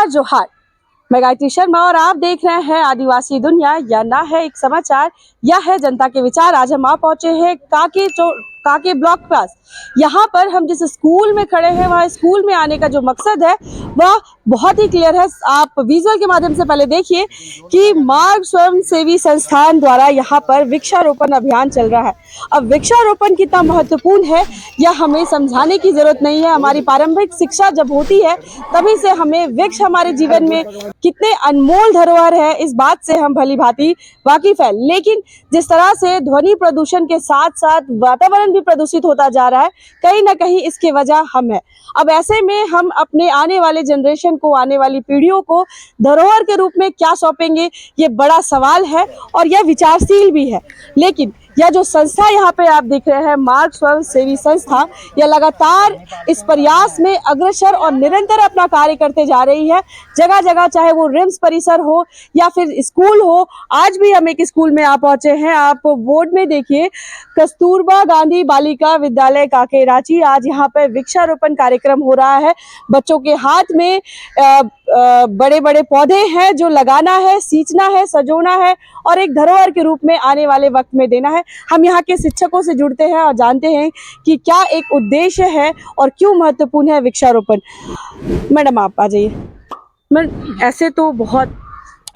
नमस्कार, जोहार। मैं गायत्री शर्मा और आप देख रहे हैं आदिवासी दुनिया। या ना है एक समाचार या है जनता के विचार। आज हम पहुंचे हैं काके ब्लॉक पास। यहाँ पर हम जिस स्कूल में खड़े हैं वह स्कूल में आने का जो मकसद है वह बहुत ही क्लियर है। आप विजुअल के माध्यम से पहले देखिए कि मार्ग स्वयंसेवी संस्थान द्वारा यहाँ पर वृक्षारोपण अभियान चल रहा है। अब वृक्षारोपण कितना महत्वपूर्ण है यह हमें समझाने की जरूरत नहीं है। हमारी पारंपरिक शिक्षा जब होती है तभी से हमें वृक्ष हमारे जीवन में कितने अनमोल धरोहर है इस बात से हम भली भांति वाकिफ है। लेकिन जिस तरह से ध्वनि प्रदूषण के साथ साथ वातावरण भी प्रदूषित होता जा रहा है, कहीं ना कहीं इसकी वजह हम है। अब ऐसे में हम अपने आने वाले जनरेशन को, आने वाली पीढ़ियों को धरोहर के रूप में क्या सौंपेंगे, ये बड़ा सवाल है और यह विचारशील भी है। लेकिन यह जो संस्था यहाँ पे आप देख रहे हैं, मार्ग स्वयंसेवी संस्था, यह लगातार इस प्रयास में अग्रसर और निरंतर अपना कार्य करते जा रही है। जगह जगह, चाहे वो रिम्स परिसर हो या फिर स्कूल हो। आज भी हम एक स्कूल में पहुंचे हैं। आप बोर्ड में देखिए, कस्तूरबा गांधी बालिका विद्यालय काके रांची। आज यहाँ पर वृक्षारोपण कार्यक्रम हो रहा है। बच्चों के हाथ में बड़े बड़े पौधे हैं जो लगाना है, सींचना है, सजोना है और एक धरोहर के रूप में आने वाले वक्त में देना है। हम यहाँ के शिक्षकों से जुड़ते हैं और जानते हैं कि क्या एक उद्देश्य है और क्यों महत्वपूर्ण है वृक्षारोपण। मैडम, आप आ जाइए। मैडम, ऐसे तो बहुत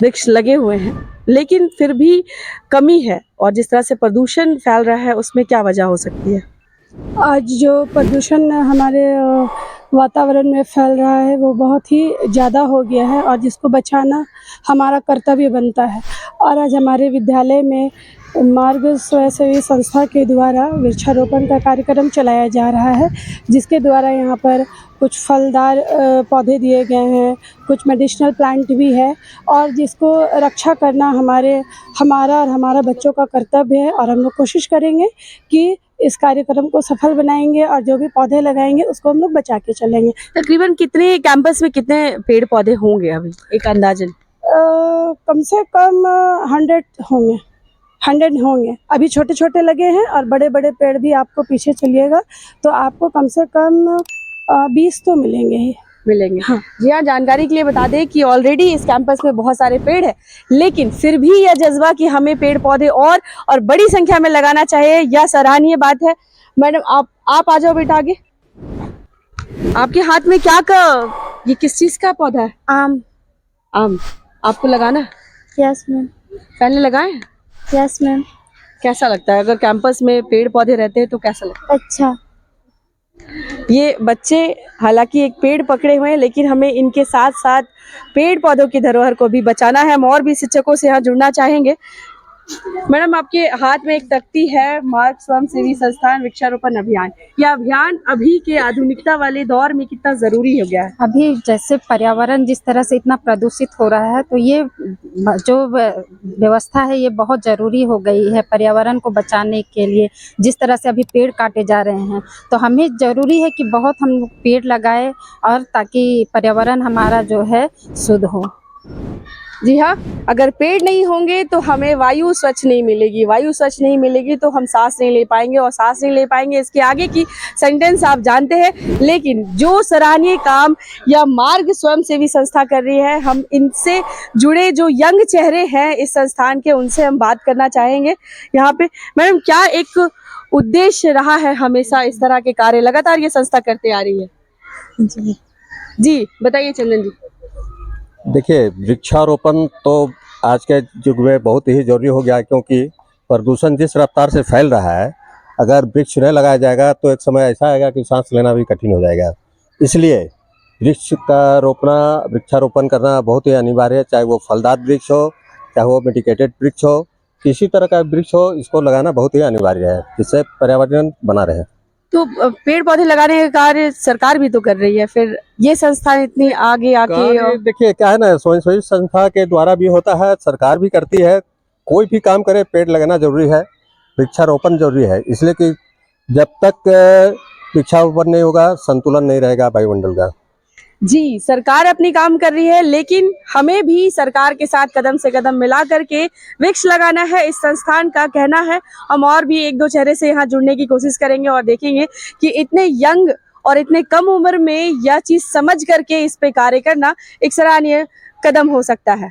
वृक्ष लगे हुए हैं लेकिन फिर भी कमी है, और जिस तरह से प्रदूषण फैल रहा है उसमें क्या वजह हो सकती है? आज जो प्रदूषण हमारे वातावरण में फैल रहा है वो बहुत ही ज़्यादा हो गया है और जिसको बचाना हमारा कर्तव्य बनता है। और आज हमारे विद्यालय में मार्ग स्वयंसेवी संस्था के द्वारा वृक्षारोपण का कार्यक्रम चलाया जा रहा है, जिसके द्वारा यहाँ पर कुछ फलदार पौधे दिए गए हैं, कुछ मेडिसिनल प्लांट भी है और जिसको रक्षा करना हमारा और हमारा बच्चों का कर्तव्य है। और हम लोग कोशिश करेंगे कि इस कार्यक्रम को सफल बनाएंगे और जो भी पौधे लगाएंगे उसको हम लोग बचा के चलेंगे। तकरीबन कितने कैंपस में कितने पेड़ पौधे होंगे अभी, एक अंदाजन? कम से कम 100 होंगे। अभी छोटे छोटे लगे हैं और बड़े बड़े पेड़ भी आपको पीछे चलिएगा तो आपको कम से कम 20 तो मिलेंगे ही। हाँ जी हाँ। जानकारी के लिए बता दें कि ऑलरेडी इस कैंपस में बहुत सारे पेड़ हैं, लेकिन फिर भी यह जज्बा कि हमें पेड़ पौधे और बड़ी संख्या में लगाना चाहिए, यह सराहनीय बात है। मैडम, आप आ जाओ बेटा आगे। आपके हाथ में ये किस चीज का पौधा है? आम आपको लगाना है? Yes ma'am. पहले लगाए? Yes ma'am. कैसा लगता है अगर कैंपस में पेड़ पौधे रहते हैं तो कैसा लगता है? अच्छा। ये बच्चे हालांकि एक पेड़ पकड़े हुए हैं लेकिन हमें इनके साथ साथ पेड़ पौधों की धरोहर को भी बचाना है। हम और भी शिक्षकों से यहाँ जुड़ना चाहेंगे। मैडम, आपके हाथ में एक तख्ती है, मार्ग स्वयंसेवी संस्थान वृक्षारोपण अभियान। यह अभियान अभी के आधुनिकता वाले दौर में कितना जरूरी हो गया है? अभी जैसे पर्यावरण जिस तरह से इतना प्रदूषित हो रहा है तो ये जो व्यवस्था है ये बहुत जरूरी हो गई है पर्यावरण को बचाने के लिए। जिस तरह से अभी पेड़ काटे जा रहे हैं तो हमें जरूरी है कि बहुत हम पेड़ लगाए और ताकि पर्यावरण हमारा जो है शुद्ध हो। जी हाँ, अगर पेड़ नहीं होंगे तो हमें वायु स्वच्छ नहीं मिलेगी, वायु स्वच्छ नहीं मिलेगी तो हम सांस नहीं ले पाएंगे, और सांस नहीं ले पाएंगे इसके आगे की सेंटेंस आप जानते हैं। लेकिन जो सराहनीय काम या मार्ग स्वयंसेवी संस्था कर रही है, हम इनसे जुड़े जो यंग चेहरे हैं इस संस्थान के, उनसे हम बात करना चाहेंगे यहाँ पे। मैडम, क्या एक उद्देश्य रहा है हमेशा इस तरह के कार्य लगातार ये संस्था करते आ रही है? जी बताइए चंदन जी। देखिए, वृक्षारोपण तो आज के युग में बहुत ही जरूरी हो गया है, क्योंकि प्रदूषण जिस रफ्तार से फैल रहा है, अगर वृक्ष नहीं लगाया जाएगा तो एक समय ऐसा आएगा कि सांस लेना भी कठिन हो जाएगा। इसलिए वृक्षारोपण करना बहुत ही अनिवार्य है। चाहे वो फलदार वृक्ष हो, चाहे वो मेडिकेटेड वृक्ष हो, किसी तरह का वृक्ष हो, इसको लगाना बहुत ही अनिवार्य है जिससे पर्यावरण बना रहे। तो पेड़ पौधे लगाने का कार्य सरकार भी तो कर रही है, फिर ये संस्था इतनी आगे आके देखिए क्या है ना, स्वयंसेवी संस्था के द्वारा भी होता है, सरकार भी करती है। कोई भी काम करे पेड़ लगाना जरूरी है, वृक्षारोपण जरूरी है। इसलिए कि जब तक वृक्षारोपण नहीं होगा संतुलन नहीं रहेगा वायुमंडल का। जी, सरकार अपनी काम कर रही है लेकिन हमें भी सरकार के साथ कदम से कदम मिला करके वृक्ष लगाना है, इस संस्थान का कहना है। हम और भी एक दो चेहरे से यहाँ जुड़ने की कोशिश करेंगे और देखेंगे कि इतने यंग और इतने कम उम्र में यह चीज समझ करके इस पे कार्य करना एक सराहनीय कदम हो सकता है।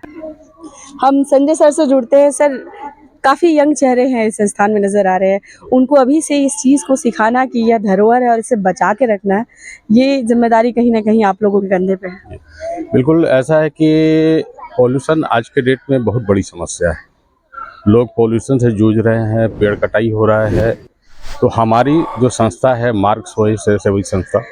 हम संजय सर से जुड़ते हैं। सर, काफी यंग चेहरे हैं इस संस्थान में नजर आ रहे हैं, उनको अभी से इस चीज को सिखाना कि यह धरोहर है और इसे बचा के रखना है, ये जिम्मेदारी कहीं ना कहीं आप लोगों के कंधे पे है। बिल्कुल ऐसा है कि पॉल्यूशन आज के डेट में बहुत बड़ी समस्या है। लोग पॉल्यूशन से जूझ रहे हैं, पेड़ कटाई हो रहा है। तो हमारी जो संस्था है मार्ग सेवी संस्था,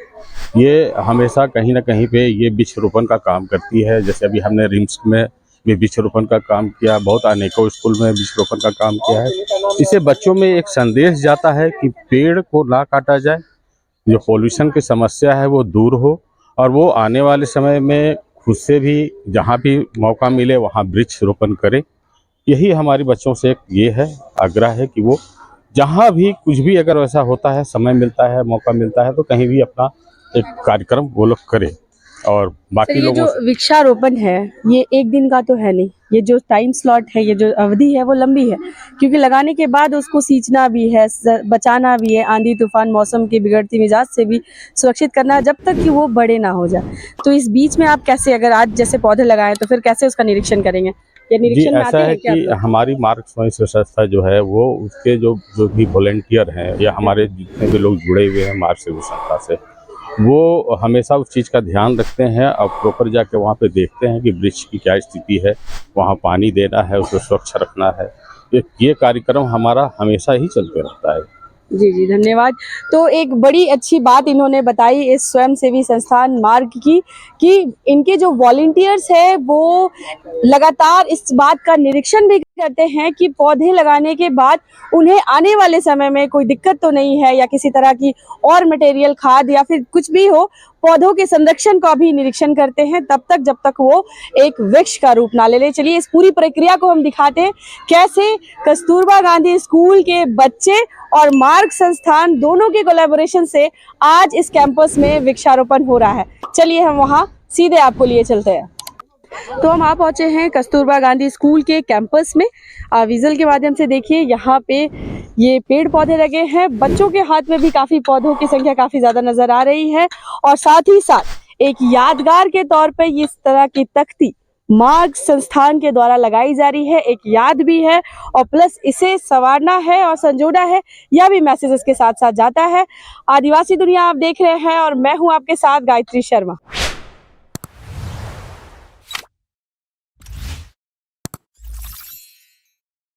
ये हमेशा कहीं ना कहीं पे ये वृक्षारोपण का काम करती है। जैसे अभी हमने रिम्स में भी वृक्षारोपण का काम किया, बहुत अनेकों स्कूल में वृक्षारोपण का काम किया है। इससे बच्चों में एक संदेश जाता है कि पेड़ को ना काटा जाए, जो पॉल्यूशन की समस्या है वो दूर हो, और वो आने वाले समय में खुद से भी जहाँ भी मौका मिले वहाँ वृक्ष रोपण करें। यही हमारी बच्चों से एक ये है आग्रह है कि वो जहाँ भी कुछ भी अगर वैसा होता है, समय मिलता है, मौका मिलता है, तो कहीं भी अपना एक कार्यक्रम वो लोग करें। और सर, बाकी ये लोगों जो से वृक्षारोपण है ये एक दिन का तो है नहीं, ये जो टाइम स्लॉट है, ये जो अवधि है वो लंबी है, क्योंकि लगाने के बाद उसको सींचना भी है, बचाना भी है, आंधी तूफान मौसम की बिगड़ती मिजाज से भी सुरक्षित करना है, जब तक कि वो बड़े ना हो जाए। तो इस बीच में आप कैसे, अगर आज जैसे पौधे लगाएं तो फिर कैसे उसका निरीक्षण करेंगे? या जी निरीक्षण में आते ऐसा है हैं क्या कि आप लोग? हमारी मार्ग स्वयं संस्था जो है वो उसके जो जो भी वॉलेंटियर हैं या हमारे जितने भी लोग जुड़े हुए हैं मार्ग सेवी संस्था से, वो हमेशा उस चीज़ का ध्यान रखते हैं और प्रॉपर जाके वहाँ पे देखते हैं कि वृक्ष की क्या स्थिति है, वहाँ पानी देना है, उसे स्वच्छ रखना है। ये कार्यक्रम हमारा हमेशा ही चलते रहता है। जी जी, धन्यवाद। तो एक बड़ी अच्छी बात इन्होंने बताई इस स्वयंसेवी संस्थान मार्ग की, कि इनके जो वॉलंटियर्स है वो लगातार इस बात का निरीक्षण भी करते हैं कि पौधे लगाने के बाद उन्हें आने वाले समय में कोई दिक्कत तो नहीं है, या किसी तरह की और मटेरियल, खाद या फिर कुछ भी हो, पौधों के संरक्षण का भी निरीक्षण करते हैं तब तक जब तक वो एक वृक्ष का रूप ना ले ले। चलिए इस पूरी प्रक्रिया को हम दिखाते हैं, कैसे कस्तूरबा गांधी स्कूल के बच्चे और मार्ग संस्थान दोनों के कोलैबोरेशन से आज इस कैंपस में वृक्षारोपण हो रहा है। चलिए हम वहां सीधे आपको लिए चलते हैं। तो हम आ पहुंचे हैं कस्तूरबा गांधी स्कूल के कैंपस में। विजुअल के माध्यम से देखिए, यहाँ पे ये पेड़ पौधे लगे हैं, बच्चों के हाथ में भी काफी पौधों की संख्या काफी ज्यादा नजर आ रही है, और साथ ही साथ एक यादगार के तौर पे इस तरह की तख्ती मार्ग संस्थान के द्वारा लगाई जा रही है, एक याद भी है, और प्लस इसे संवारना है और संजोना है, यह भी मैसेज इसके साथ साथ जाता है। आदिवासी दुनिया आप देख रहे हैं और मैं हूं आपके साथ गायत्री शर्मा।